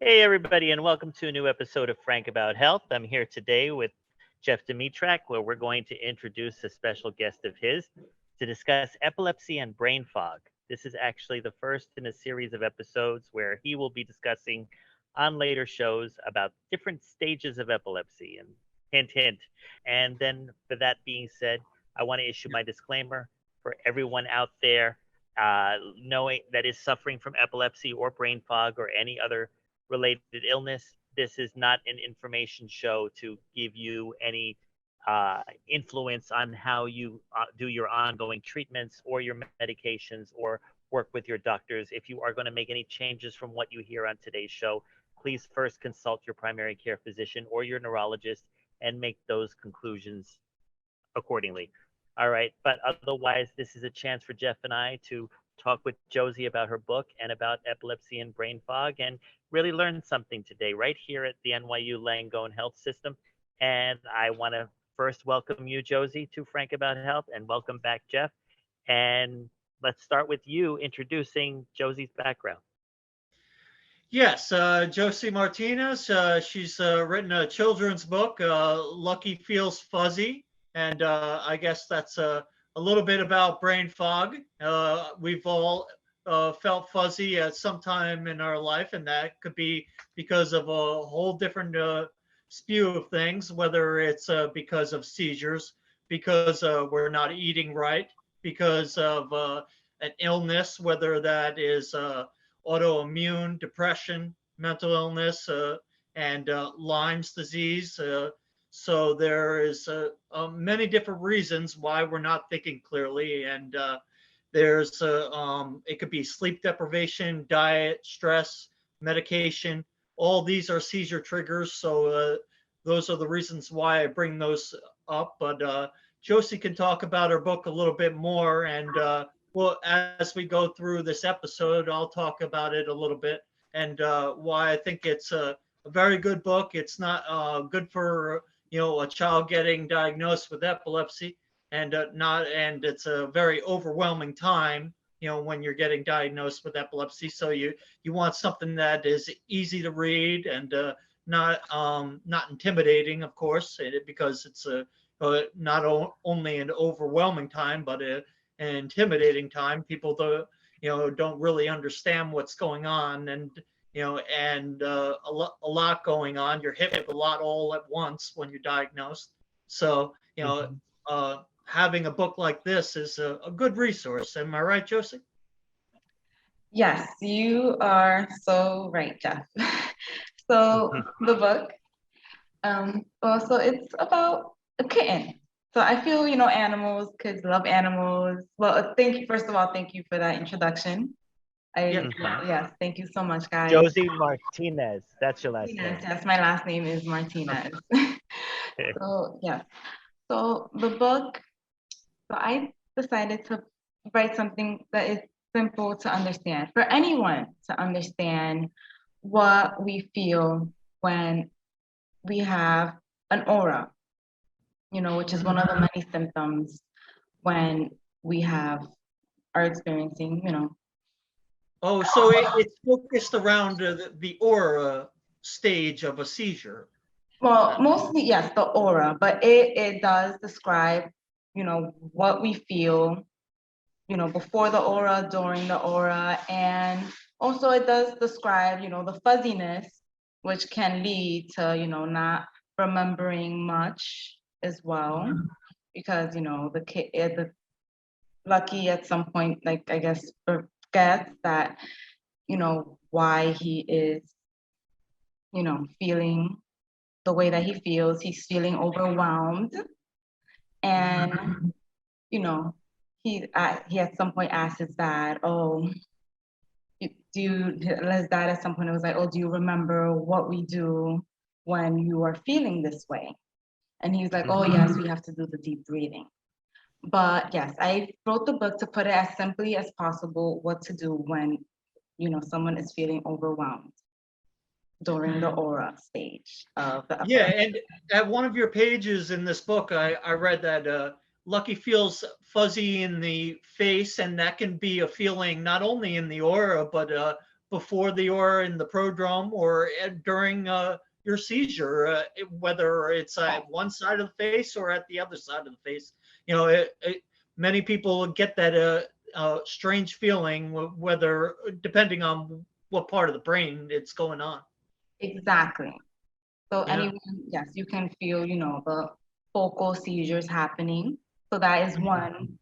Hey, everybody, and welcome to a new episode of Frank About Health. I'm here today with Jeff Demitrak, where we're going to introduce a special guest of his to discuss epilepsy and brain fog. This is actually the first in a series of episodes where he will be discussing on later shows about different stages of epilepsy and hint, hint. And then, for that being said, I want to issue my disclaimer for everyone out there knowing that is suffering from epilepsy or brain fog or any other related illness. This is not an information show to give you any influence on how you do your ongoing treatments or your medications or work with your doctors. If you are going to make any changes from what you hear on today's show, please first consult your primary care physician or your neurologist and make those conclusions accordingly. All right. But otherwise, this is a chance for Jeff and I to talk with Josie about her book and about epilepsy and brain fog and really learn something today right here at the NYU Langone Health System. And I want to first welcome you, Josie, to Frank About Health, and welcome back, Jeff. And let's start with you introducing Josie's background. Yes, Josie Martinez. She's written a children's book, Lucky Feels Fuzzy. And I guess that's a little bit about brain fog. We've all felt fuzzy at some time in our life, and that could be because of a whole different spew of things, whether it's because of seizures, because we're not eating right, because of an illness, whether that is autoimmune, depression, mental illness, and Lyme's disease. So there is many different reasons why we're not thinking clearly, and there's it could be sleep deprivation, diet, stress, medication. All these are seizure triggers. So those are the reasons why I bring those up. But Josie can talk about her book a little bit more, and well, as we go through this episode, I'll talk about it a little bit and why I think it's a very good book. It's not good for a child getting diagnosed with epilepsy, and and it's a very overwhelming time when you're getting diagnosed with epilepsy. So you want something that is easy to read and not intimidating, of course, because it's not only an overwhelming time, but an intimidating time. People don't really understand what's going on, and a lot going on. You're hit with a lot all at once when you're diagnosed. So having a book like this is a good resource. Am I right, Josie? Yes, you are so right, Jeff. So the book, so it's about a kitten. So I feel, animals, kids love animals. Well, first of all, thank you for that introduction. Yes, thank you so much, guys. Josie Martinez, that's your last name. Yes, my last name is Martinez. So yes, so the book, so I decided to write something that is simple to understand, for anyone to understand what we feel when we have an aura, which is one of the many symptoms when we are experiencing, Oh, so it's focused around the aura stage of a seizure. Well, mostly, yes, the aura, but it does describe, what we feel, before the aura, during the aura, and also it does describe, the fuzziness, which can lead to, not remembering much as well, because, the kid, the Lucky at some point, like, I guess, forgets that, why he is, feeling the way that he feels. He's feeling overwhelmed, and he at some point asked his dad, "Oh, his dad at some point was like, oh, do you remember what we do when you are feeling this way?" And he's like, "Oh yes, we have to do the deep breathing." But yes, I wrote the book to put it as simply as possible what to do when someone is feeling overwhelmed during the aura stage of the Yeah, and at one of your pages in this book, I read that Lucky feels fuzzy in the face, and that can be a feeling not only in the aura, but before the aura in the prodrome or during your seizure, whether it's at one side of the face or at the other side of the face. Many people get that strange feeling, whether depending on what part of the brain it's going on. Exactly. So Yeah. anyone, yes, you can feel, the focal seizures happening. So that is one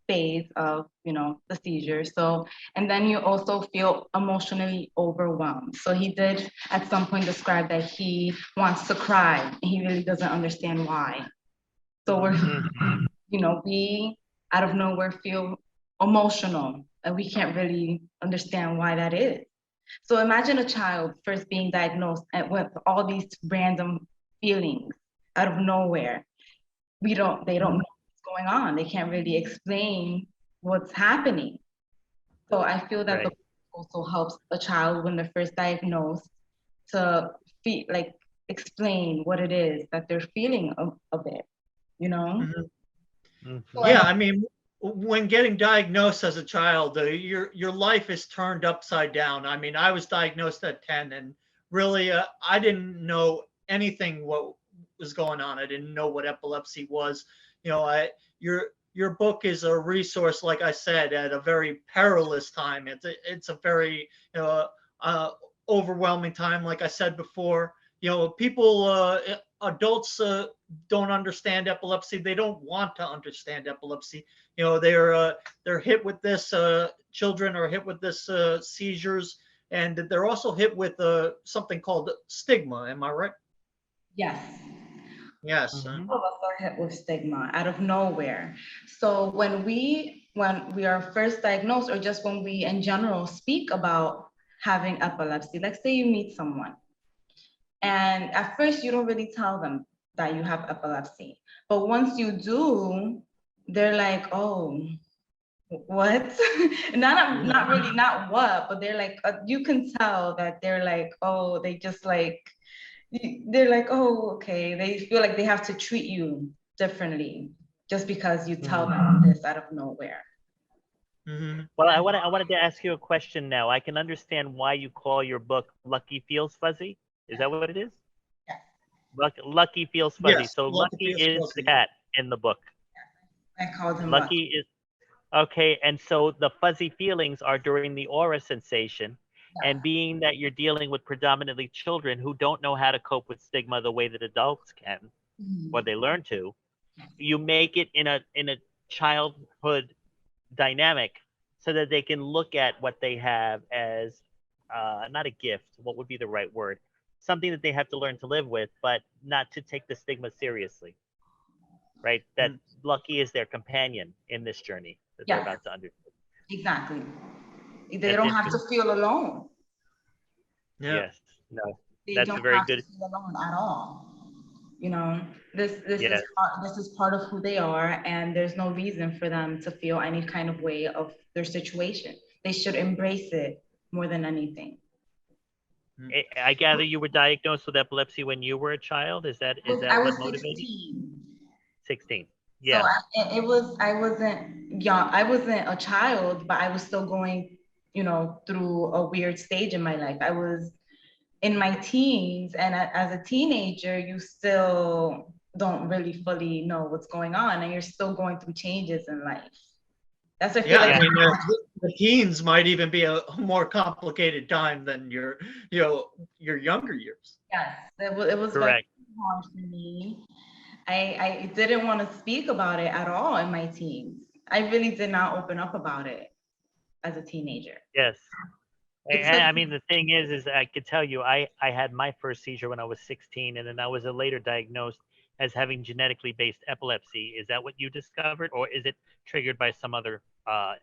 phase of, the seizure. So, and then you also feel emotionally overwhelmed. So he did at some point describe that he wants to cry and he really doesn't understand why. So we out of nowhere feel emotional and we can't really understand why that is. So imagine a child first being diagnosed and with all these random feelings out of nowhere. They don't know what's going on. They can't really explain what's happening. So I feel that the book also helps a child when they're first diagnosed to feel like explain what it is that they're feeling a bit, So Yeah, I mean, when getting diagnosed as a child, your life is turned upside down. I mean, I was diagnosed at 10, and really, I didn't know anything what was going on. I didn't know what epilepsy was. Your book is a resource, like I said, at a very perilous time. It's a very overwhelming time, like I said before. People, adults don't understand epilepsy. They don't want to understand epilepsy. They're hit with this. Children are hit with this seizures, and they're also hit with something called stigma. Am I right? yes. Yes. All of us are hit with stigma out of nowhere. So when we are first diagnosed, or just when we in general speak about having epilepsy, let's say you meet someone, and at first you don't really tell them that you have epilepsy, but once you do, they're like, "Oh, what?" not really, not what, but they're like, you can tell that they're like, "Oh," they just like. They're like, "Oh, okay." They feel like they have to treat you differently just because you tell them this out of nowhere. Well, I wanted to ask you a question now. I can understand why you call your book Lucky Feels Fuzzy. Is that what it is? Yes. Lucky Feels Fuzzy. Yes, So Lucky is the cat in the book. I called him Lucky is okay, and so the fuzzy feelings are during the aura sensation. And being that you're dealing with predominantly children who don't know how to cope with stigma the way that adults can, or they learn to, you make it in a childhood dynamic so that they can look at what they have as not a gift. What would be the right word? Something that they have to learn to live with, but not to take the stigma seriously. Right? That Lucky is their companion in this journey that they're about to undertake. Exactly. They don't have to feel alone. Yeah. Yes. No. They That's don't a very have good. to feel alone at all. This Yes. is part of who they are, and there's no reason for them to feel any kind of way of their situation. They should embrace it more than anything. I gather you were diagnosed with epilepsy when you were a child. Is that I was what motivated you? 16. 16. Yeah. So I wasn't young. I wasn't a child, but I was still going, through a weird stage in my life. I was in my teens, and as a teenager, you still don't really fully know what's going on, and you're still going through changes in life. That's what I feel like. I mean, the teens might even be a more complicated time than your younger years. Yes, it was very Correct. hard for me. I didn't want to speak about it at all in my teens. I really did not open up about it as a teenager. Yes. It I took mean, the thing is I could tell you, I had my first seizure when I was 16, and then I was later diagnosed as having genetically based epilepsy. Is that what you discovered, or is it triggered by some other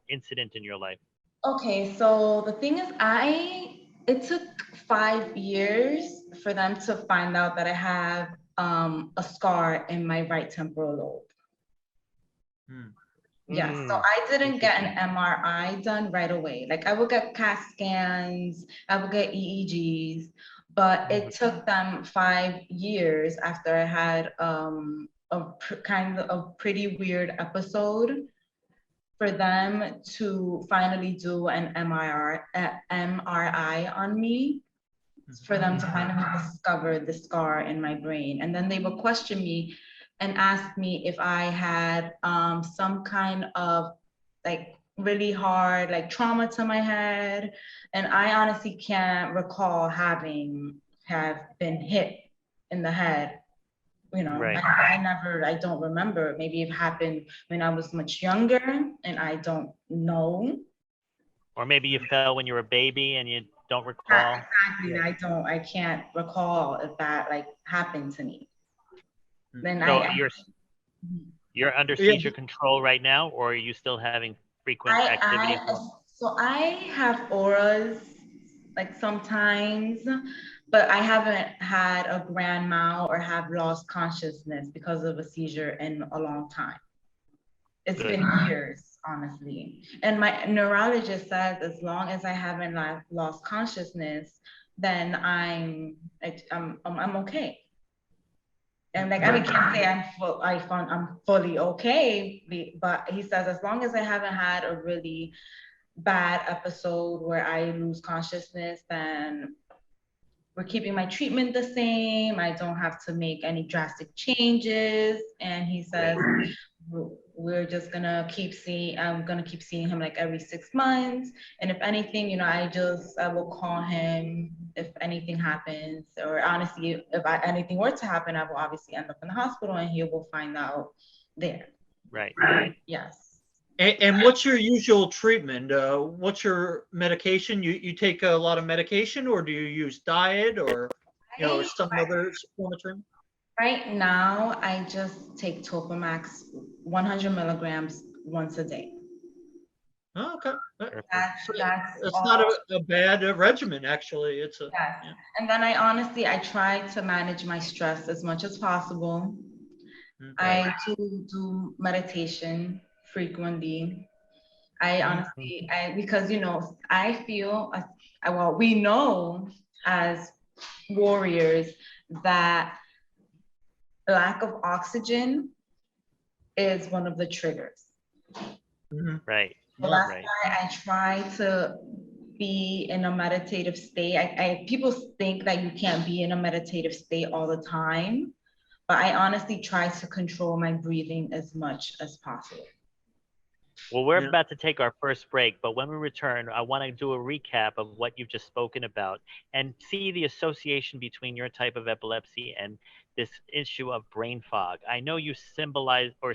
incident in your life? Okay, so the thing is, it took 5 years for them to find out that I have a scar in my right temporal lobe. Yes, so I didn't get an MRI done right away. Like I would get CAT scans, I would get EEGs, but it took them 5 years after I had kind of a pretty weird episode for them to finally do an MRI on me, for them to finally discover the scar in my brain. And then they would question me and ask me if I had some kind of like really hard like trauma to my head. And I honestly can't recall have been hit in the head. You know, right. I don't remember. Maybe it happened when I was much younger and I don't know. Or maybe you fell when you were a baby and you don't recall. Exactly. Yeah. I can't recall if that like happened to me. Then so you're under seizure control right now, or are you still having frequent activity? So I have auras like sometimes, but I haven't had a grand mal or have lost consciousness because of a seizure in a long time. It's been years, honestly. And my neurologist says as long as I haven't lost consciousness, then I'm okay. And like I can't say I'm fully okay, but he says as long as I haven't had a really bad episode where I lose consciousness, then we're keeping my treatment the same. I don't have to make any drastic changes. And he says, we're just gonna I'm gonna keep seeing him like every 6 months. And if anything, you know, I will call him if anything happens, or honestly, if anything were to happen, I will obviously end up in the hospital and he will find out there. Right. Yes. And what's your usual treatment? What's your medication? You take a lot of medication, or do you use diet, or some other form of treatment? Right now, I just take Topamax 100 milligrams once a day. Oh, okay. That's not a bad regimen, actually. It's And then I try to manage my stress as much as possible. I do meditation frequently. I honestly, because I feel, we know as warriors that lack of oxygen is one of the triggers. Right. So that's why I try to be in a meditative state. People think that you can't be in a meditative state all the time, but I honestly try to control my breathing as much as possible. Well, we're about to take our first break, but when we return, I want to do a recap of what you've just spoken about and see the association between your type of epilepsy and this issue of brain fog. I know you symbolize or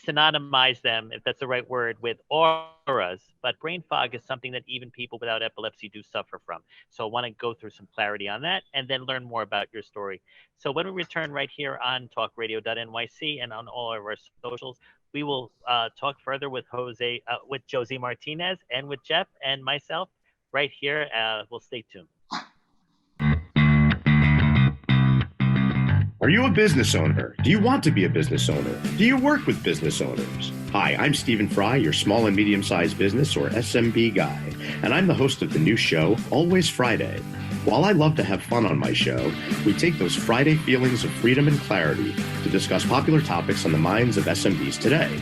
synonymize them, if that's the right word, with auras, but brain fog is something that even people without epilepsy do suffer from. So I want to go through some clarity on that and then learn more about your story. So when we return right here on TalkRadio.nyc and on all of our socials, we will talk further with Josie Martinez and with Jeff and myself right here. We'll stay tuned. Are you a business owner? Do you want to be a business owner? Do you work with business owners? Hi, I'm Stephen Fry, your small and medium-sized business or SMB guy, and I'm the host of the new show, Always Friday. While I love to have fun on my show, we take those Friday feelings of freedom and clarity to discuss popular topics on the minds of SMBs today.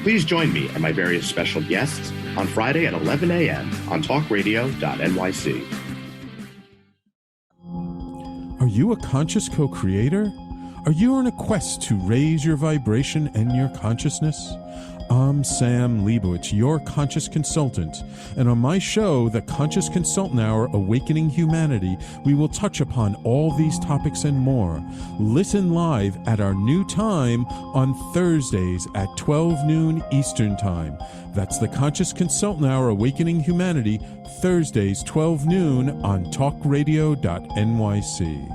Please join me and my various special guests on Friday at 11 a.m. on TalkRadio.nyc. Are you a conscious co-creator? Are you on a quest to raise your vibration and your consciousness? I'm Sam Leibowitz, your conscious consultant, and on my show, The Conscious Consultant Hour, Awakening Humanity, we will touch upon all these topics and more. Listen live at our new time on Thursdays at 12 noon Eastern Time. That's The Conscious Consultant Hour, Awakening Humanity, Thursdays 12 noon on TalkRadio.nyc.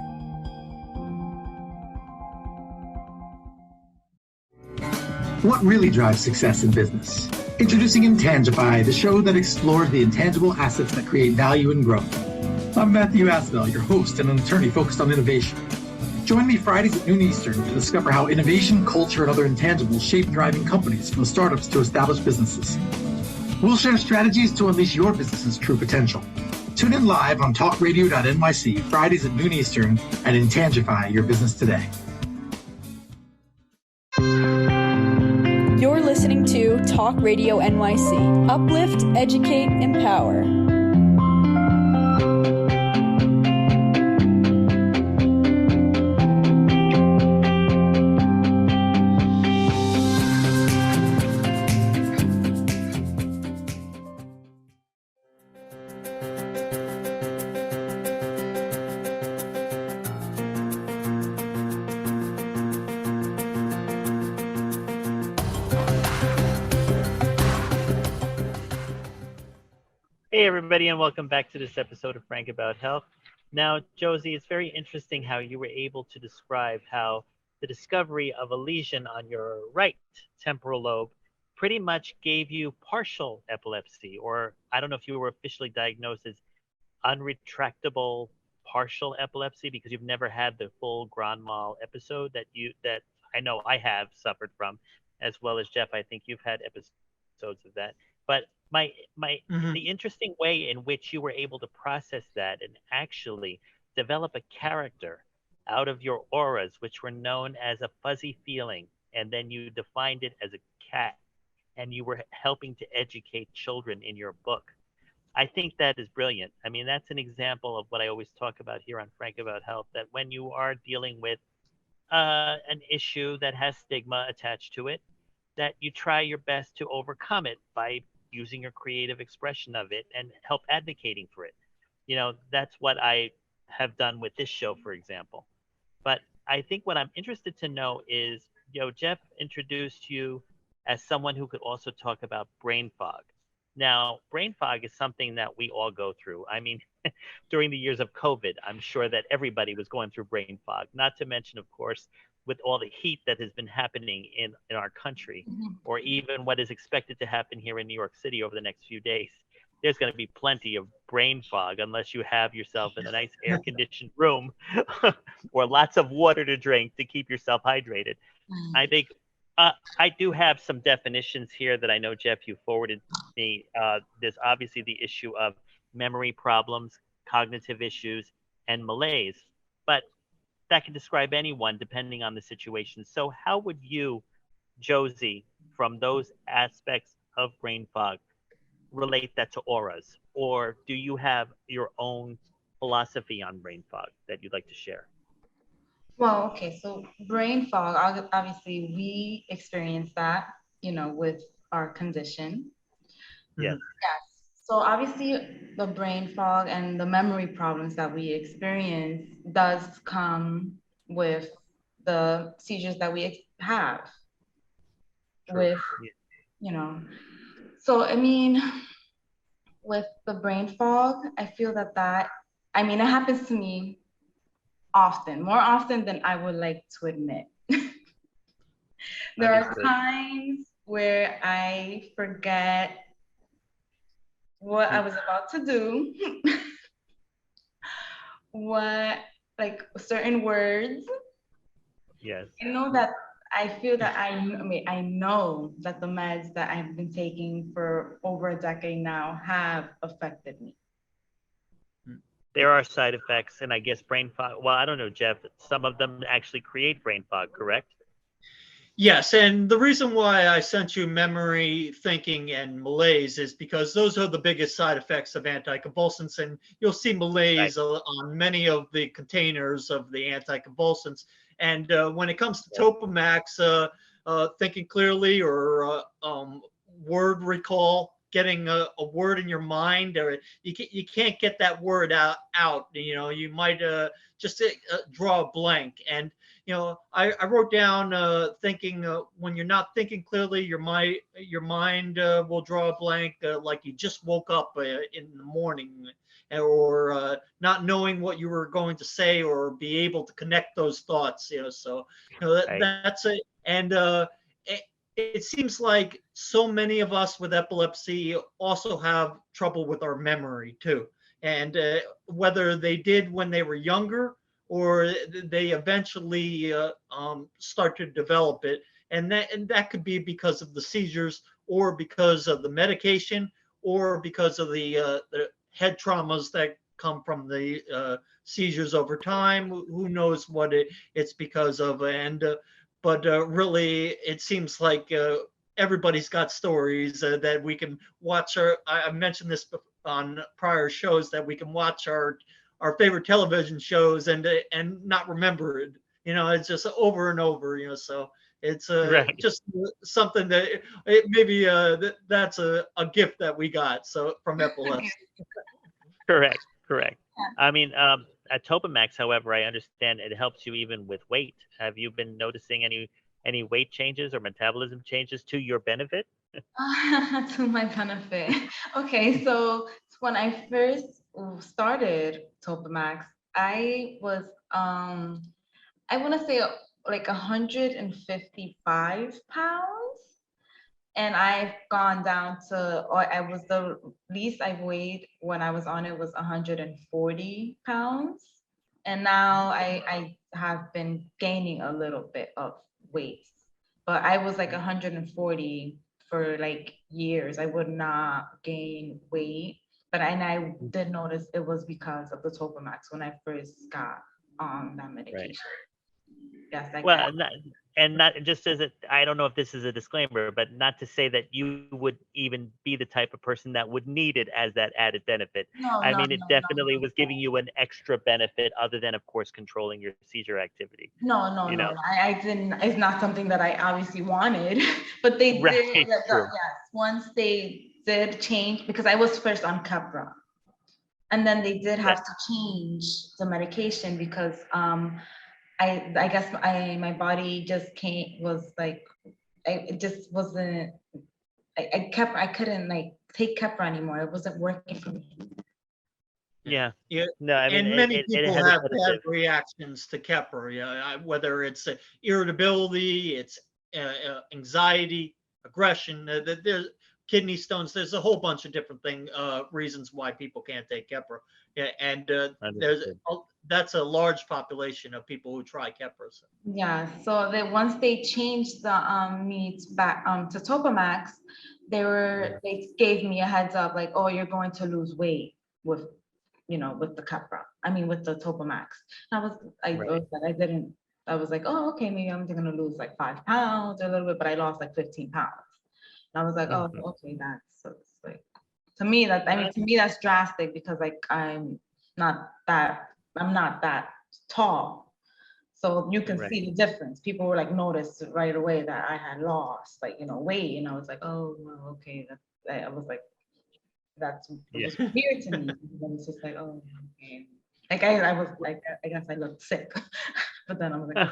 What really drives success in business? Introducing Intangify, the show that explores the intangible assets that create value and growth. I'm Matthew Asbell, your host and an attorney focused on innovation. Join me Fridays at noon Eastern to discover how innovation, culture, and other intangibles shape thriving companies from startups to established businesses. We'll share strategies to unleash your business's true potential. Tune in live on TalkRadio.nyc Fridays at noon Eastern and Intangify your business today. You're listening to Talk Radio NYC. Uplift, educate, empower. Hey, everybody, and welcome back to this episode of Frank About Health. Now, Josie, it's very interesting how you were able to describe how the discovery of a lesion on your right temporal lobe pretty much gave you partial epilepsy, or I don't know if you were officially diagnosed as unretractable partial epilepsy because you've never had the full grand mal episode that I know I have suffered from, as well as Jeff. I think you've had episodes of that. But the interesting way in which you were able to process that and actually develop a character out of your auras, which were known as a fuzzy feeling, and then you defined it as a cat, and you were helping to educate children in your book. I think that is brilliant. I mean, that's an example of what I always talk about here on Frank About Health, that when you are dealing with an issue that has stigma attached to it, that you try your best to overcome it by using your creative expression of it and help advocating for it. You know, that's what I have done with this show, for example. But I think what I'm interested to know is, Jeff introduced you as someone who could also talk about brain fog. Now, brain fog is something that we all go through. I mean, during the years of COVID, I'm sure that everybody was going through brain fog, not to mention, of course, with all the heat that has been happening in our country, or even what is expected to happen here in New York City over the next few days. There's going to be plenty of brain fog unless you have yourself in a nice air-conditioned room or lots of water to drink to keep yourself hydrated. I think I do have some definitions here that I know, Jeff, you forwarded me. There's obviously the issue of memory problems, cognitive issues, and malaise. But that can describe anyone depending on the situation. So how would you, Josie, from those aspects of brain fog, relate that to auras? Or do you have your own philosophy on brain fog that you'd like to share? Well, okay, so brain fog, obviously we experience that, with our condition. Yes. Yes. So obviously the brain fog and the memory problems that we experience does come with the seizures that we have. True. So I mean, with the brain fog, I feel that it happens to me often, more often than I would like to admit. There are times where I forget what I was about to do, certain words. Yes. I feel that I know that the meds that I've been taking for over a decade now have affected me. There are side effects, and I guess brain fog, well, I don't know, Jeff, some of them actually create brain fog, correct? Yes, and the reason why I sent you memory, thinking, and malaise is because those are the biggest side effects of anticonvulsants, and you'll see malaise on many of the containers of the anticonvulsants. And when it comes to Topamax, thinking clearly or word recall, getting a word in your mind, or you can't get that word out. You might just draw a blank. And I wrote down thinking when you're not thinking clearly, your mind will draw a blank, like you just woke up in the morning, or not knowing what you were going to say or be able to connect those thoughts. That's it. And it seems like so many of us with epilepsy also have trouble with our memory too. And whether they did when they were younger or they eventually start to develop it. And that could be because of the seizures, or because of the medication, or because of the head traumas that come from the seizures over time. Who knows what it's because of. And but really, it seems like everybody's got stories that we can watch. I mentioned this on prior shows, that we can watch our favorite television shows and not remember it. It's just over and over. So it's Right. just something that maybe that's a gift that we got from epilepsy. Correct. I mean, at Topamax, however, I understand it helps you even with weight. Have you been noticing any weight changes or metabolism changes to your benefit? To my benefit. Okay, so when I first started Topamax, I was I want to say like 155 pounds, and I've gone down to, or I was the least I weighed when I was on it was 140 pounds, and now I have been gaining a little bit of weight, but I was like 140 for like years. I would not gain weight, but I did notice it was because of the Topamax when I first got on that medication. Right. Yes, like Well, not just as I don't know if this is a disclaimer, but not to say that you would even be the type of person that would need it as that added benefit. I mean, it definitely was giving you an extra benefit other than, of course, controlling your seizure activity. No. I didn't. It's not something that I obviously wanted, but they Right, did. true. Yes, once they did change, because I was first on Keppra, and then they did have to change the medication because I guess my body just was like, it just wasn't. I couldn't like take Keppra anymore. It wasn't working for me. Yeah. No, I mean, And many people has a have bad benefit. reactions to Keppra, whether it's irritability, it's anxiety, aggression, there's kidney stones. There's a whole bunch of different reasons why people can't take Keppra. Yeah, and that's a large population of people who try Keppra. So. Yeah, so once they changed the meats back to Topamax, they gave me a heads up like, oh, you're going to lose weight with the Keppra. I mean with the Topamax. I was like, oh, okay, maybe I'm gonna lose like 5 pounds or a little bit, but I lost like 15 pounds. And I was like, oh, okay, that's like, to me that's drastic because like I'm not that tall. So you can see the difference. People were like noticed right away that I had lost like, weight. And I was like, oh, well, okay. I was like, it was weird to me. And it's just like, oh, okay. Like I was like, I guess I looked sick, but then I was like,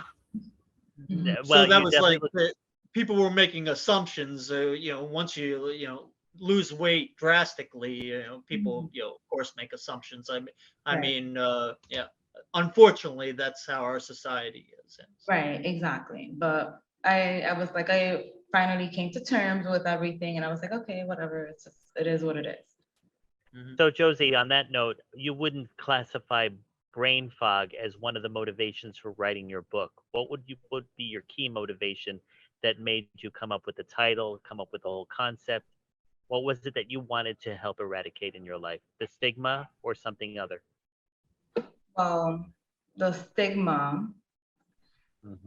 so that was like people were making assumptions. Once you lose weight drastically, people of course make assumptions. I mean, unfortunately, that's how our society is. Right, exactly. But I was like, I finally came to terms with everything, and I was like, okay, whatever. It is what it is. So Josie, on that note, you wouldn't classify brain fog as one of the motivations for writing your book. What would be your key motivation that made you come up with the title, come up with the whole concept? What was it that you wanted to help eradicate in your life? The stigma or something other? Well, the stigma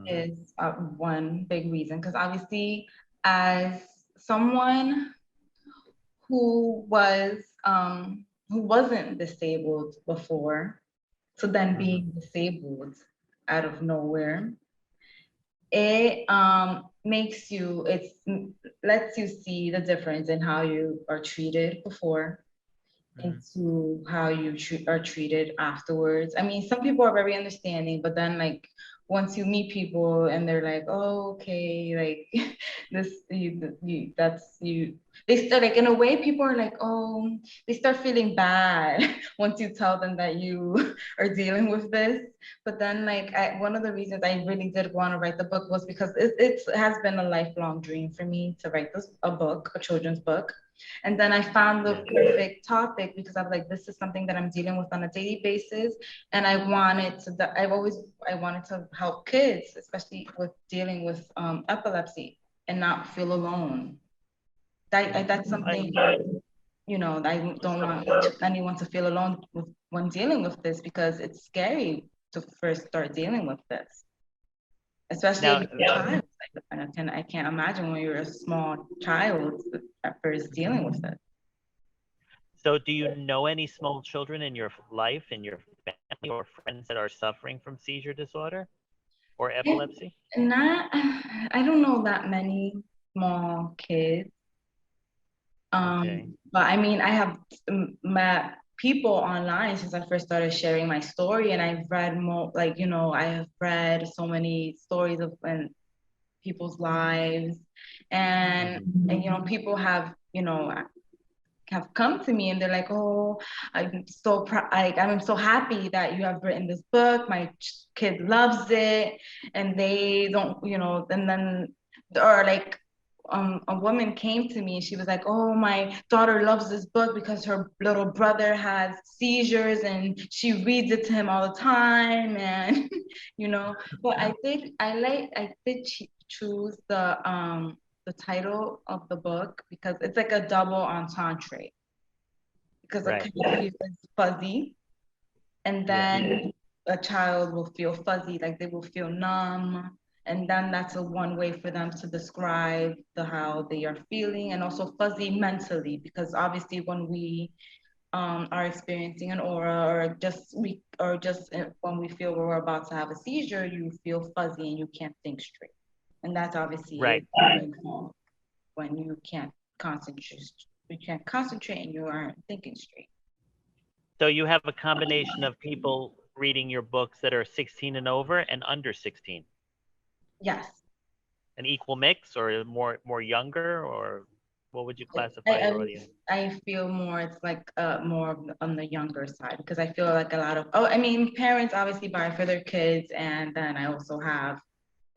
is one big reason, because obviously as someone who wasn't disabled before, to then being disabled out of nowhere, it lets you see the difference in how you are treated before into how you are treated afterwards. I mean, some people are very understanding, but then like once you meet people and they're like, oh, okay, like that's you. They start like, in a way, people are like, oh, they start feeling bad once you tell them that you are dealing with this. But then like one of the reasons I really did want to write the book was because it has been a lifelong dream for me to write a children's book. And then I found the perfect topic because I'm like, this is something that I'm dealing with on a daily basis. And I wanted to help kids, especially with dealing with epilepsy, and not feel alone. That's something, I don't want anyone to feel alone when dealing with this, because it's scary to first start dealing with this. especially Now, if you're a child. Like, I can't imagine when you're a small child at first dealing with it. so do you know any small children in your life, in your family or friends that are suffering from seizure disorder or epilepsy? I don't know that many small kids. Okay. But I mean, I have met people online since I first started sharing my story, and I've read more, like, I have read so many stories of people's lives, and people have come to me and they're like, oh, I'm so I'm so happy that you have written this book. My kid loves it, and they don't, and then, or like, a woman came to me and she was like, oh, my daughter loves this book because her little brother has seizures and she reads it to him all the time, and but I did choose the title of the book because it's like a double entendre, because a Right. kid is fuzzy, and then a child will feel fuzzy, like they will feel numb, and then that's a one way for them to describe how they are feeling, and also fuzzy mentally, because obviously when we are experiencing an aura, or just when we feel we're about to have a seizure, you feel fuzzy and you can't think straight, and that's obviously Right. when you can't concentrate and you aren't thinking straight. So you have a combination of people reading your books that are 16 and over and under 16. Yes. An equal mix, or more younger, or what would you classify your audience? I feel more, it's like more on the younger side, because I feel like a lot of, parents obviously buy for their kids, and then I also have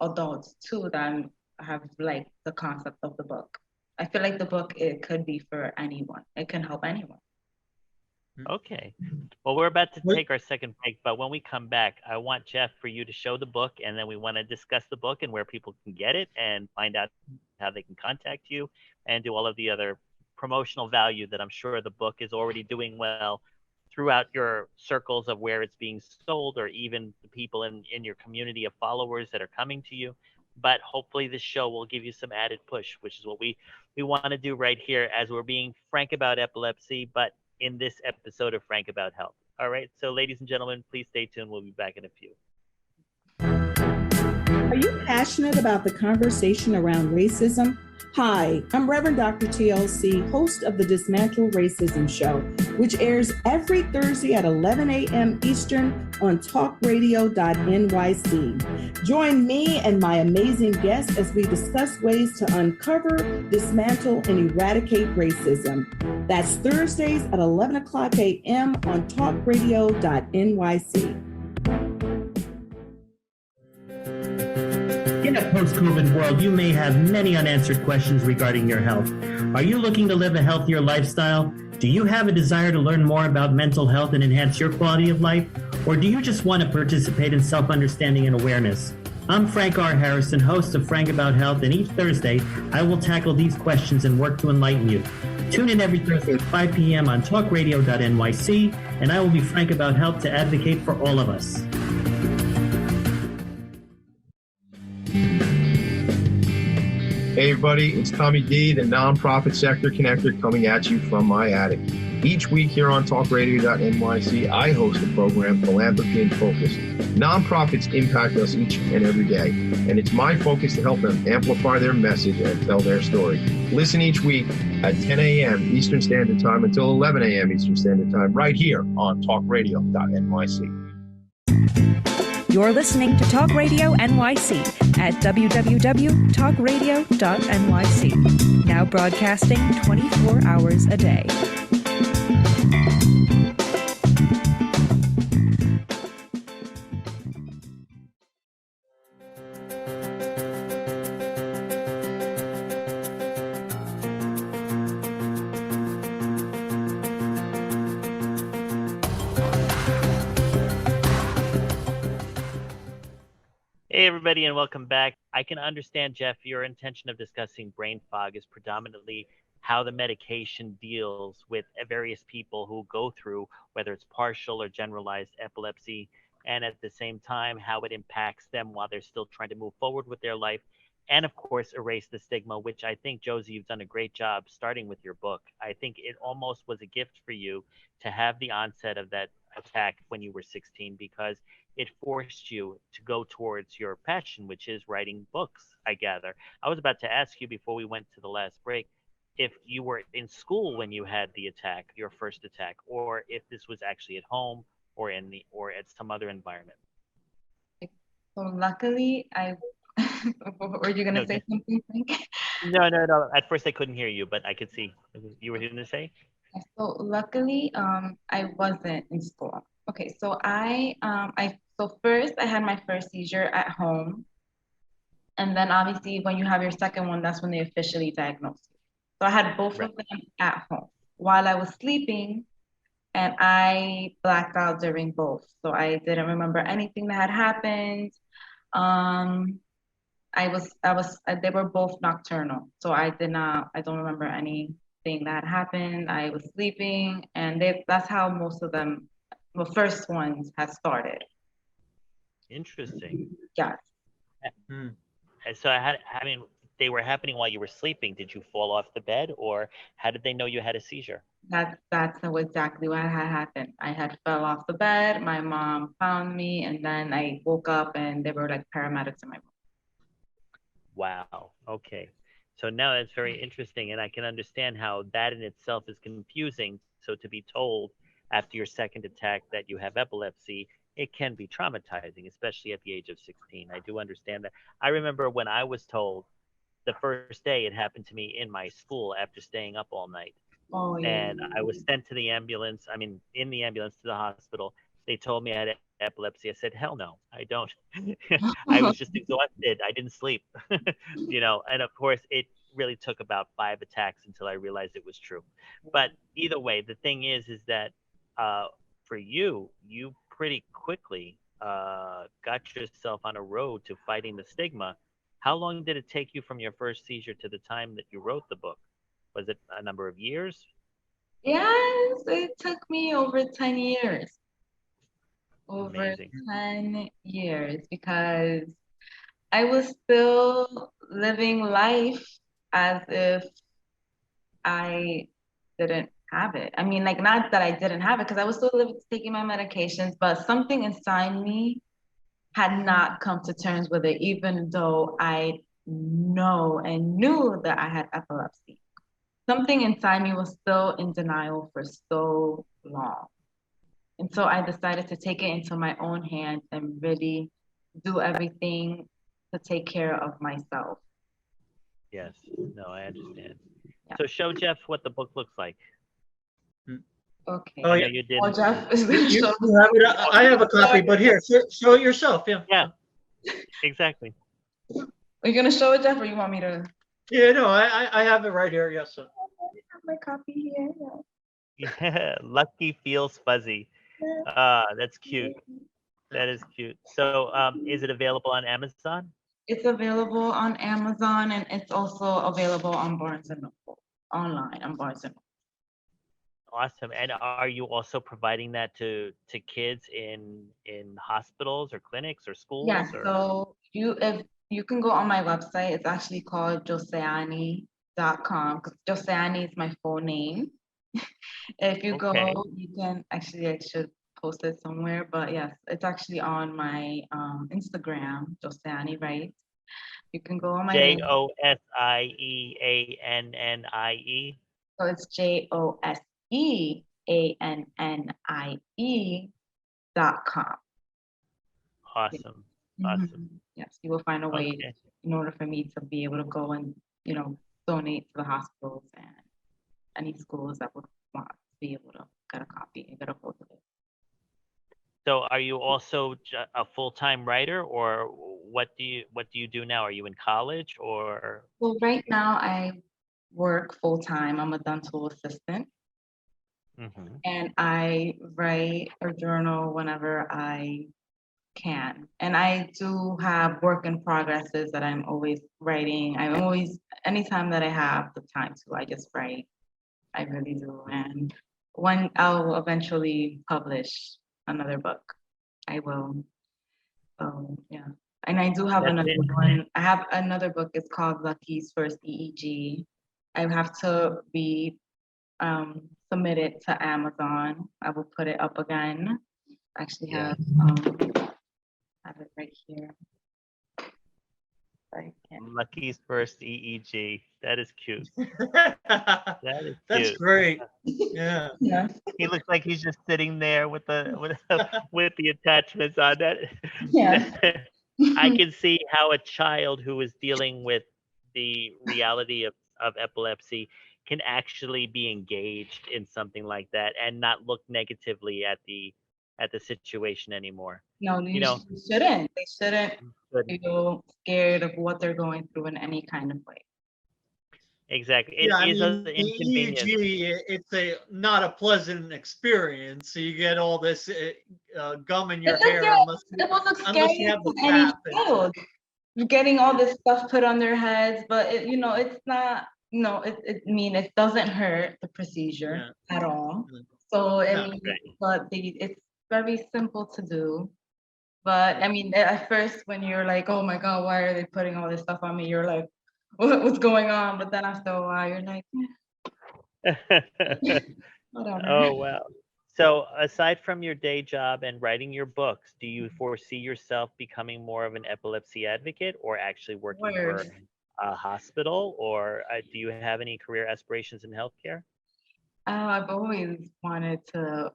adults too that have like the concept of the book. I feel like the book, it could be for anyone. It can help anyone. Okay. Well, we're about to take our second break, but when we come back, I want Jeff for you to show the book, and then we want to discuss the book and where people can get it and find out how they can contact you and do all of the other promotional value that I'm sure the book is already doing well throughout your circles of where it's being sold, or even the people in your community of followers that are coming to you. But hopefully this show will give you some added push, which is what we want to do right here as we're being frank about epilepsy, but in this episode of Frank About Health. All right, so ladies and gentlemen, please stay tuned. We'll be back in a few. Are you passionate about the conversation around racism? Hi, I'm Reverend Dr. TLC, host of the Dismantle Racism Show, which airs every Thursday at 11 a.m. Eastern on TalkRadio.nyc. Join me and my amazing guests as we discuss ways to uncover, dismantle, and eradicate racism. That's Thursdays at 11 o'clock a.m. on TalkRadio.nyc. In a post-COVID world, you may have many unanswered questions regarding your health. Are you looking to live a healthier lifestyle? Do you have a desire to learn more about mental health and enhance your quality of life? Or do you just want to participate in self-understanding and awareness? I'm Frank R. Harrison, host of Frank About Health, and each Thursday, I will tackle these questions and work to enlighten you. Tune in every Thursday at 5 p.m. on TalkRadio.nyc, and I will be frank about health to advocate for all of us. Hey everybody, it's Tommy D, the nonprofit sector connector, coming at you from my attic. Each week here on TalkRadio.nyc, I host a program, Philanthropy in Focus. Nonprofits impact us each and every day, and it's my focus to help them amplify their message and tell their story. Listen each week at 10 a.m. Eastern Standard Time until 11 a.m. Eastern Standard Time, right here on TalkRadio.nyc. You're listening to Talk Radio NYC at www.talkradio.nyc. Now broadcasting 24 hours a day. Hey, everybody, and welcome back. I can understand, Jeff, your intention of discussing brain fog is predominantly how the medication deals with various people who go through, whether it's partial or generalized epilepsy, and at the same time, how it impacts them while they're still trying to move forward with their life. And of course, erase the stigma, which I think, Josie, you've done a great job starting with your book. I think it almost was a gift for you to have the onset of that attack when you were 16, because it forced you to go towards your passion, which is writing books, I gather. I was about to ask you before we went to the last break if you were in school when you had the attack, your first attack, or if this was actually at home or at some other environment. So luckily, were you gonna say something, Frank? No. At first I couldn't hear you, but I could see you were going to say. So luckily, I wasn't in school. Okay, so so first I had my first seizure at home, and then obviously when you have your second one, that's when they officially diagnose you. So I had both of them at home while I was sleeping, and I blacked out during both. So I didn't remember anything that had happened. They were both nocturnal. So I don't remember anything that happened. I was sleeping, and that's how most of them, the first ones had started. Interesting. Yes. And so they were happening while you were sleeping. Did you fall off the bed, or how did they know you had a seizure? That's exactly what had happened. I had fell off the bed. My mom found me, and then I woke up, and there were like paramedics in my room. Wow. Okay. So now that's very interesting, and I can understand how that in itself is confusing. So to be told after your second attack that you have epilepsy, it can be traumatizing, especially at the age of 16. I do understand that. I remember when I was told the first day, it happened to me in my school after staying up all night. Oh, yeah. And I was sent to the ambulance. In the ambulance to the hospital. They told me I had epilepsy. I said, hell no, I don't. I was just exhausted. I didn't sleep, and of course it really took about 5 attacks until I realized it was true. But either way, the thing is that for you pretty quickly got yourself on a road to fighting the stigma. How long did it take you from your first seizure to the time that you wrote the book? Was it a number of years? Yes, it took me over 10 years. Amazing. 10 years, because I was still living life as if I didn't have it. I mean, like, not that I didn't have it, because I was still taking my medications, but something inside me had not come to terms with it, even though I knew that I had epilepsy. Something inside me was still in denial for so long. And so I decided to take it into my own hands and really do everything to take care of myself. Yes. No, I understand. Yeah. So show Jeff what the book looks like. Okay. Oh, yeah. You did. Oh, Jeff is going to show. I have a copy, but here, show it yourself. Yeah. Yeah. Exactly. Are you going to show it, Jeff, or you want me to? Yeah, no, I have it right here. Yes, sir. I have my copy here. Yeah. Lucky feels fuzzy. That's cute. That is cute. So is it available on Amazon? It's available on Amazon, and it's also available on Barnes & Noble, online on Barnes & Noble. Awesome. And are you also providing that to kids in hospitals or clinics or schools? Yeah, or? so if you can go on my website. It's actually called Joseannie.com, because Joseannie is my full name. If you go, you can actually, I should post it somewhere, but yes, it's actually on my Instagram, Joseannie, right? You can go on my JOSIEANNIE. So it's JOSEANNIE.com. Awesome. Mhm. Awesome. Yes, you will find a way Okay. in order for me to be able to go and, donate to the hospitals and any schools that would want to be able to get a copy and get a hold of it. So are you also a full-time writer, or what do you do now? Are you in college or? Well, right now I work full-time. I'm a dental assistant. Mm-hmm. And I write or journal whenever I can. And I do have work in progresses that I'm always writing. Anytime that I have the time to, I just write. I really do. And when I'll eventually publish another book. I will. Yeah. And I do have That's another it. one. I have another book. It's called Lucky's First EEG. I have to be submitted to Amazon. I will put it up again. Actually have it right here. I can't. Lucky's first EEG. That is cute. That is That's cute. great. Yeah. Yeah. He looks like he's just sitting there with the with the attachments on that. Yeah. I can see how a child who is dealing with the reality of epilepsy can actually be engaged in something like that and not look negatively at the situation anymore. No, You know, they shouldn't. They shouldn't but feel scared of what they're going through in any kind of way. exactly. It Yeah, I is mean, an the inconvenience. EEG, it's not a pleasant experience. So you get all this gum in your hair It will look unless scary you have the to any tap. child. You're getting all this stuff put on their heads, but it's not. No, it doesn't hurt the procedure at all. So No. it's very simple to do. But I mean, at first, when you're like, "Oh my God, why are they putting all this stuff on me?" You're like, "What's going on?" But then after a while, you're like, "Whatever." Oh, wow. So aside from your day job and writing your books, do you foresee yourself becoming more of an epilepsy advocate or actually working for Worse. a hospital, or do you have any career aspirations in healthcare? I've always wanted to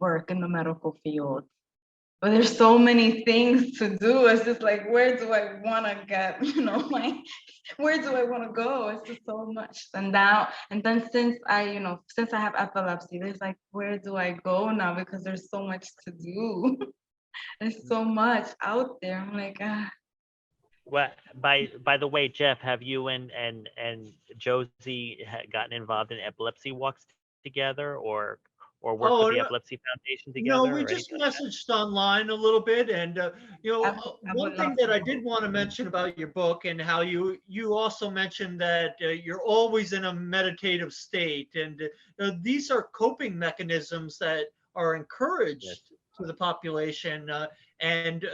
work in the medical field, but there's so many things to do. It's just like, where do I want to get, where do I want to go? It's just so much. And then since I have epilepsy, there's like, where do I go now? Because there's so much to do. There's so much out there. I'm like, Well, by the way, Jeff, have you and Josie gotten involved in epilepsy walks together, or worked with the no, Epilepsy Foundation no, together, we or just anything like that? messaged online a little bit, and I one would thing love that to. I did want to mention about your book and how you also mentioned that you're always in a meditative state, and these are coping mechanisms that are encouraged to the population, and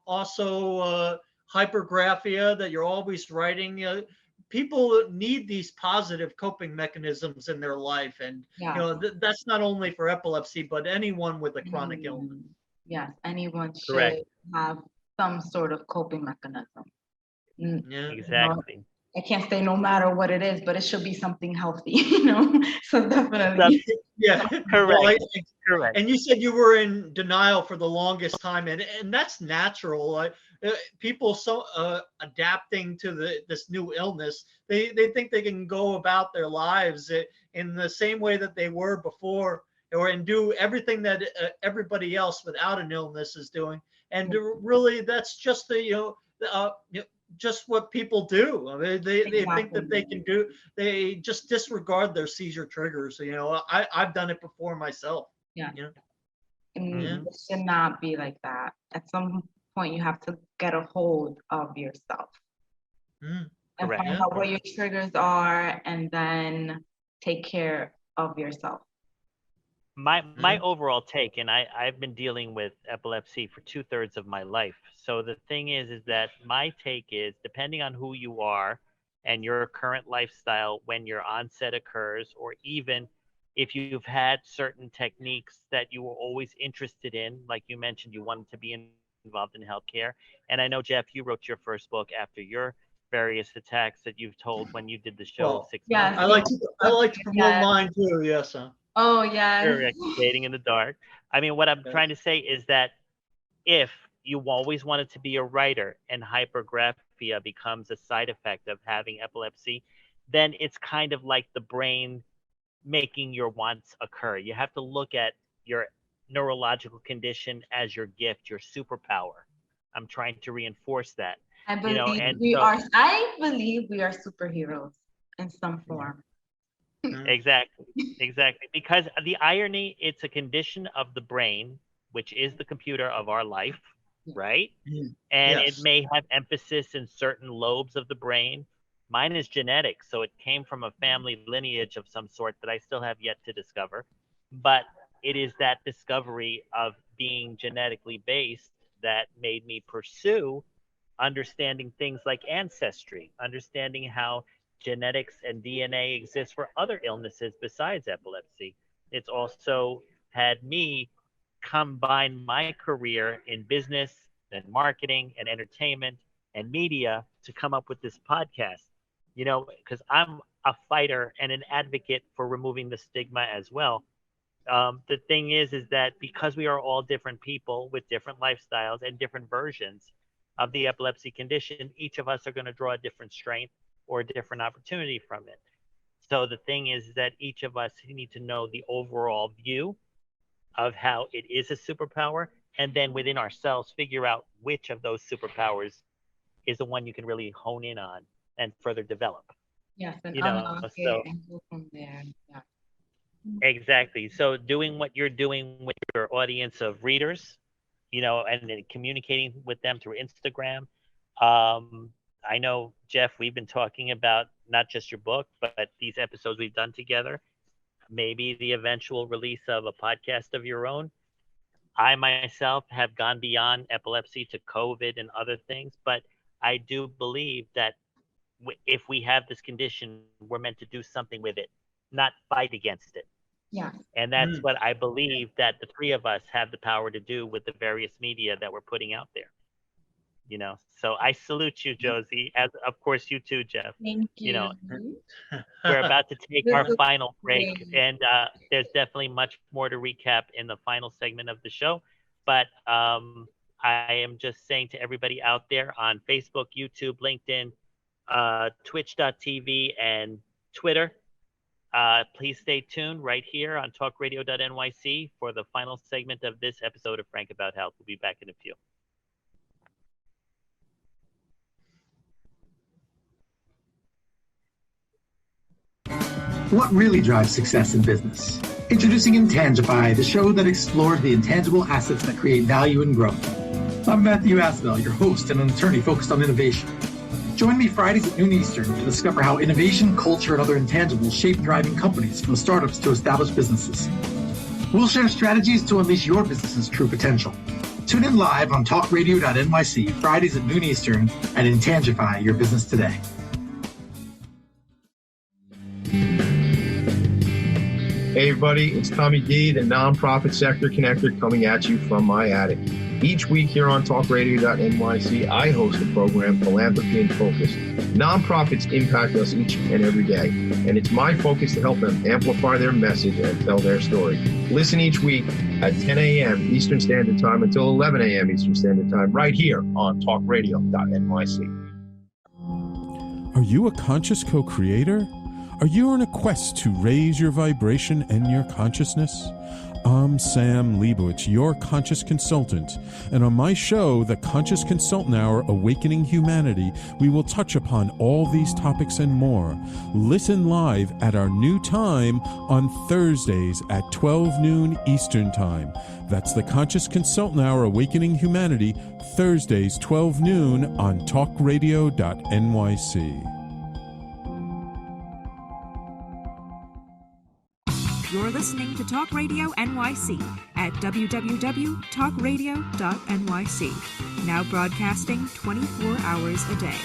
also hypergraphia, that you're always writing. People need these positive coping mechanisms in their life, and Yeah. that's not only for epilepsy, but anyone with a chronic illness. Yes, anyone Correct. should have some sort of coping mechanism. Yeah. Exactly. I can't say no matter what it is, but it should be something healthy, So definitely. Yeah. Correct. Well, Correct. and you said you were in denial for the longest time, and that's natural. People adapting to this new illness, they think they can go about their lives in the same way that they were before, and do everything that everybody else without an illness is doing. And really, that's just just what people do. I mean, they think that they can do. They just disregard their seizure triggers. I've done it before myself. Yeah. Yeah. It should not be like that. At some point, you have to get a hold of yourself and Correct. find out what your triggers are, and then take care of yourself. My overall take, and I've been dealing with epilepsy for 2/3 of my life. So the thing is that my take is, depending on who you are and your current lifestyle when your onset occurs, or even if you've had certain techniques that you were always interested in, like you mentioned, you wanted to be involved in healthcare. And I know, Jeff, you wrote your first book after your various attacks that you've told when you did the show Well, 6 yes, months ago. I like to promote mine too. Yes. Oh, yes. Correct. Dating in the dark. I mean, what I'm trying to say is that if you always wanted to be a writer and hypergraphia becomes a side effect of having epilepsy, then it's kind of like the brain making your wants occur. You have to look at your neurological condition as your gift, your superpower. I'm trying to reinforce that. I believe and we so are. I believe we are superheroes in some form. exactly, because the irony, it's a condition of the brain, which is the computer of our life, right? And Yes. it may have emphasis in certain lobes of the brain. Mine is genetic, so it came from a family lineage of some sort that I still have yet to discover. But it is that discovery of being genetically based that made me pursue understanding things like ancestry, understanding how genetics and DNA exist for other illnesses besides epilepsy. It's also had me combine my career in business and marketing and entertainment and media to come up with this podcast, because I'm a fighter and an advocate for removing the stigma as well. The thing is that because we are all different people with different lifestyles and different versions of the epilepsy condition, each of us are going to draw a different strength or a different opportunity from it. So the thing is that each of us need to know the overall view of how it is a superpower, and then within ourselves figure out which of those superpowers is the one you can really hone in on and further develop. Yes, and You know, unlock so it and go from there. Yeah. exactly. So doing what you're doing with your audience of readers, and then communicating with them through Instagram. I know, Jeff, we've been talking about not just your book, but these episodes we've done together, maybe the eventual release of a podcast of your own. I myself have gone beyond epilepsy to COVID and other things, but I do believe that if we have this condition, we're meant to do something with it, not fight against it. Yeah. And that's what I believe that the three of us have the power to do with the various media that we're putting out there. So I salute you, Josie, as of course you too, Jeff. Thank you. We're about to take This our was final break, great. and there's definitely much more to recap in the final segment of the show. But I am just saying to everybody out there on Facebook, YouTube, LinkedIn, Twitch.tv, and Twitter, please stay tuned right here on TalkRadio.nyc for the final segment of this episode of Frank About Health. We'll be back in a few. What really drives success in business? Introducing Intangify, the show that explores the intangible assets that create value and growth. I'm Matthew Asbell, your host and an attorney focused on innovation. Join me Fridays at noon Eastern to discover how innovation, culture, and other intangibles shape thriving companies from startups to established businesses. We'll share strategies to unleash your business's true potential. Tune in live on TalkRadio.nyc Fridays at noon Eastern and Intangify your business today. Hey everybody, it's Tommy D, the nonprofit sector connector, coming at you from my attic. Each week here on TalkRadio.nyc, I host a program, Philanthropy in Focus. Nonprofits impact us each and every day, and it's my focus to help them amplify their message and tell their story. Listen each week at 10 a.m. Eastern Standard Time until 11 a.m. Eastern Standard Time, right here on TalkRadio.nyc. Are you a conscious co-creator? Are you on a quest to raise your vibration and your consciousness? I'm Sam Leibowitz, your conscious consultant, and on my show, The Conscious Consultant Hour, Awakening Humanity, we will touch upon all these topics and more. Listen live at our new time on Thursdays at 12 noon Eastern Time. That's The Conscious Consultant Hour, Awakening Humanity, Thursdays, 12 noon on TalkRadio.nyc. You're listening to Talk Radio NYC at www.talkradio.nyc. Now broadcasting 24 hours a day.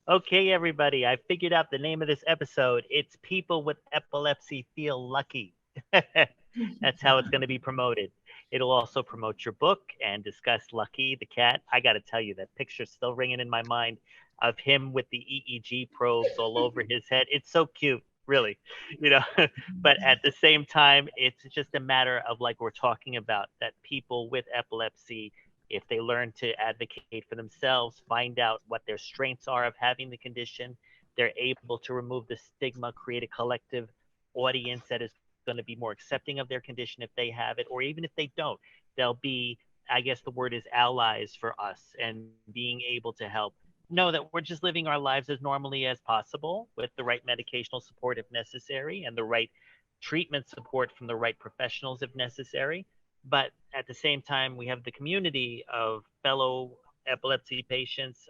Okay, everybody, I figured out the name of this episode. It's People with Epilepsy Feel Lucky. That's how it's going to be promoted. It'll also promote your book and discuss Lucky, the cat. I got to tell you, that picture's still ringing in my mind of him with the EEG probes all over his head. It's so cute, really, But at the same time, it's just a matter of, like we're talking about, that people with epilepsy, if they learn to advocate for themselves, find out what their strengths are of having the condition, they're able to remove the stigma, create a collective audience that is going to be more accepting of their condition if they have it, or even if they don't, they'll be, I guess the word is allies for us, and being able to help know that we're just living our lives as normally as possible with the right medicational support if necessary and the right treatment support from the right professionals if necessary. But at the same time, we have the community of fellow epilepsy patients,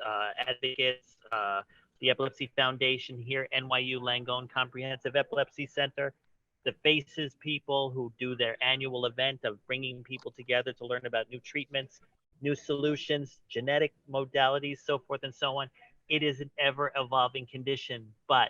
advocates, the Epilepsy Foundation here, NYU Langone Comprehensive Epilepsy Center, the FACES people who do their annual event of bringing people together to learn about new treatments, new solutions, genetic modalities, so forth and so on. It is an ever evolving condition, but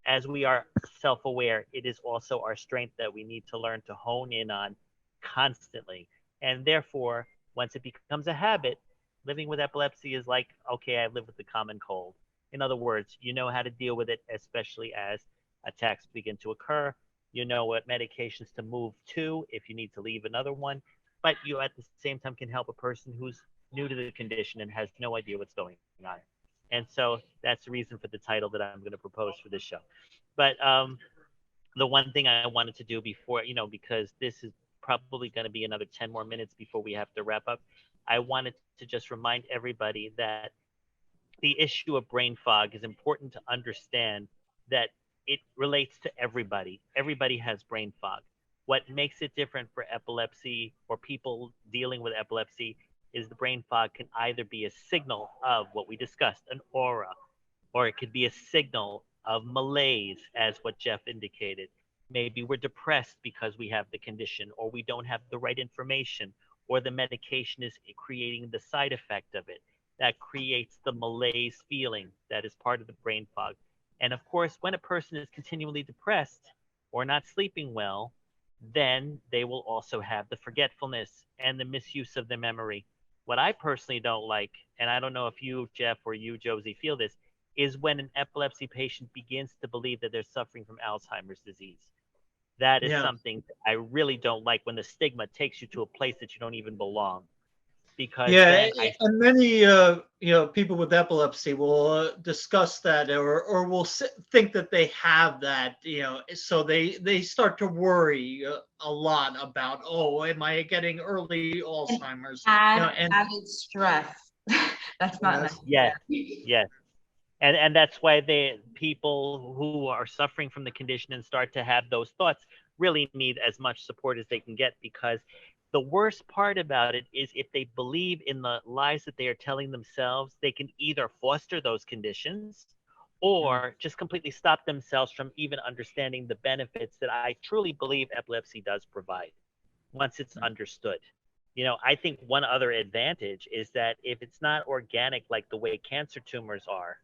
as we are self-aware, it is also our strength that we need to learn to hone in on constantly. And therefore, once it becomes a habit, living with epilepsy is like, okay, I live with the common cold. In other words, you know how to deal with it, especially as attacks begin to occur. You know what medications to move to if you need to leave another one, but you at the same time can help a person who's new to the condition and has no idea what's going on. And so that's the reason for the title that I'm going to propose for this show. But the one thing I wanted to do before, because this is probably going to be another 10 more minutes before we have to wrap up, I wanted to just remind everybody that the issue of brain fog is important to understand that it relates to everybody. Everybody has brain fog. What makes it different for epilepsy or people dealing with epilepsy is the brain fog can either be a signal of what we discussed, an aura, or it could be a signal of malaise, as what Jeff indicated. Maybe we're depressed because we have the condition, or we don't have the right information, or the medication is creating the side effect of it. That creates the malaise feeling that is part of the brain fog. And of course, when a person is continually depressed or not sleeping well, then they will also have the forgetfulness and the misuse of the memory. What I personally don't like, and I don't know if you, Jeff, or you, Josie, feel this, is when an epilepsy patient begins to believe that they're suffering from Alzheimer's disease. That is something that I really don't like, when the stigma takes you to a place that you don't even belong. Because and many people with epilepsy will discuss that, or will think that they have that, so they start to worry a lot about, oh, am I getting early Alzheimer's? And added stress. That's not nice. Yes. And that's why people who are suffering from the condition and start to have those thoughts really need as much support as they can get, because the worst part about it is if they believe in the lies that they are telling themselves, they can either foster those conditions or just completely stop themselves from even understanding the benefits that I truly believe epilepsy does provide once it's understood. I think one other advantage is that if it's not organic like the way cancer tumors are,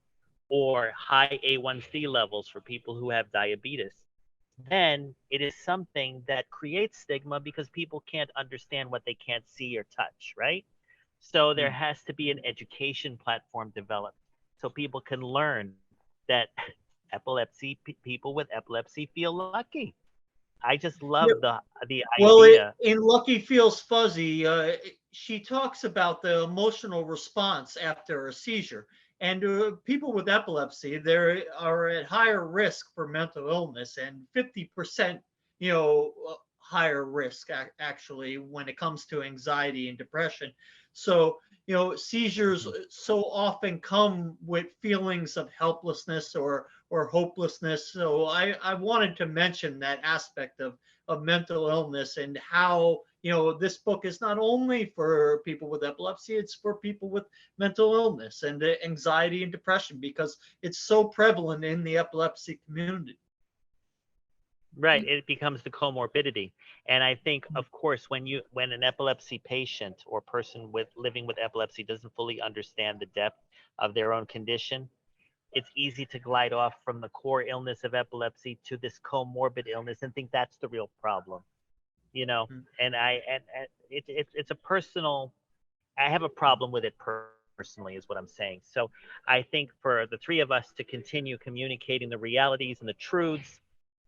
or high A1C levels for people who have diabetes, then it is something that creates stigma because people can't understand what they can't see or touch, right? So there has to be an education platform developed so people can learn that people with epilepsy feel lucky. I just love the idea. Well, in Lucky Feels Fuzzy, she talks about the emotional response after a seizure. And people with epilepsy, they are at higher risk for mental illness, and 50%, higher risk actually when it comes to anxiety and depression. So, seizures so often come with feelings of helplessness or hopelessness. So I wanted to mention that aspect of mental illness, and how, this book is not only for people with epilepsy, it's for people with mental illness and anxiety and depression, because it's so prevalent in the epilepsy community. Right, it becomes the comorbidity. And I think, of course, when an epilepsy patient or person living with epilepsy doesn't fully understand the depth of their own condition, it's easy to glide off from the core illness of epilepsy to this comorbid illness and think that's the real problem. And it's a personal, I have a problem with it personally, is what I'm saying. So I think for the three of us to continue communicating the realities and the truths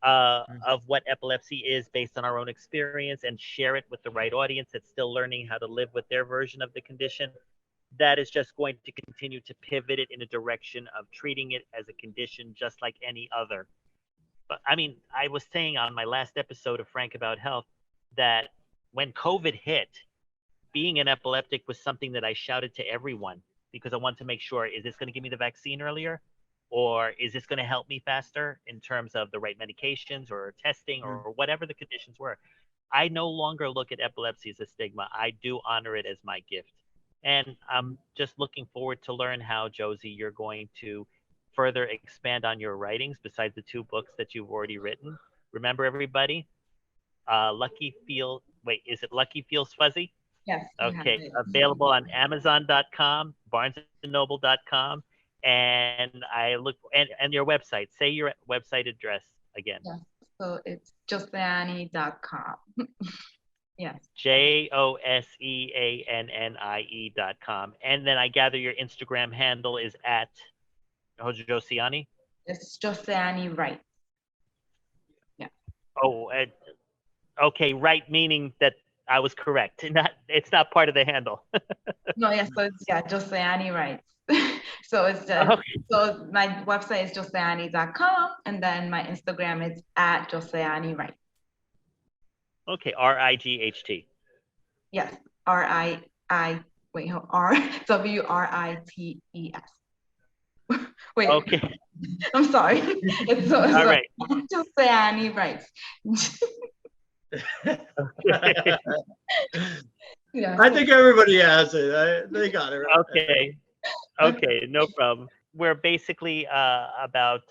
of what epilepsy is based on our own experience, and share it with the right audience that's still learning how to live with their version of the condition, that is just going to continue to pivot it in a direction of treating it as a condition just like any other. But I mean, I was saying on my last episode of Frank About Health that when COVID hit, being an epileptic was something that I shouted to everyone. because I want to make sure, is this going to give me the vaccine earlier? Or is this going to help me faster in terms of the right medications or testing or whatever the conditions were? I no longer look at epilepsy as a stigma. I do honor it as my gift. And I'm just looking forward to learn how, Josie, you're going to further expand on your writings besides the 2 books that you've already written. Remember, everybody, Lucky Feels Fuzzy? Yes. Okay, available on Amazon.com, BarnesandNoble.com, and and your website. Say your website address again. Yes. So it's Joseannie.com. Yes. JOSEANNIE.com. And then I gather your Instagram handle is at Joseannie? It's Joseannie Wright. Yeah. Oh, okay, right, meaning that I was correct. It's not part of the handle. No, yes, so it's Joseannie Wright. So it's just, so my website is Joseannie.com, and then my Instagram is at Joseannie Wright. Okay, RIGHT. Yes, WRITES. Wait. Okay. I'm sorry. It's All right. Joseannie Wright. Yeah. I think everybody has it. They got it right. Okay, no problem. We're basically about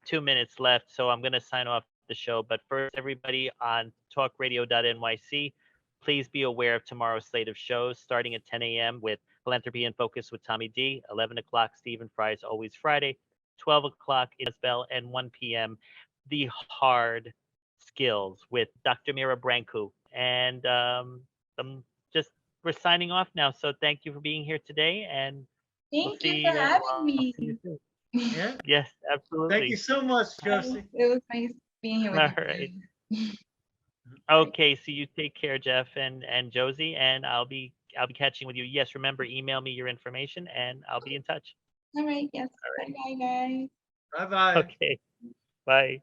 2 minutes left, so I'm going to sign off the show. But first, everybody on TalkRadio.nyc, please be aware of tomorrow's slate of shows starting at 10 a.m. with Philanthropy in Focus with Tommy D, 11 o'clock Stephen Fry's Always Friday, 12 o'clock Isabel, and 1 p.m. The Hard Skills with Dr. Mira Brancu. And we're signing off now. So thank you for being here today, and Thank you for having me. Yeah. Yes, absolutely. Thank you so much, Josie. It was nice being here with All you. right. Okay, so you take care, Jeff and Josie, and I'll be catching with you. Yes, remember, email me your information, and I'll be in touch. All right. Yes. All right. Bye, guys. Bye-bye. Okay. Bye.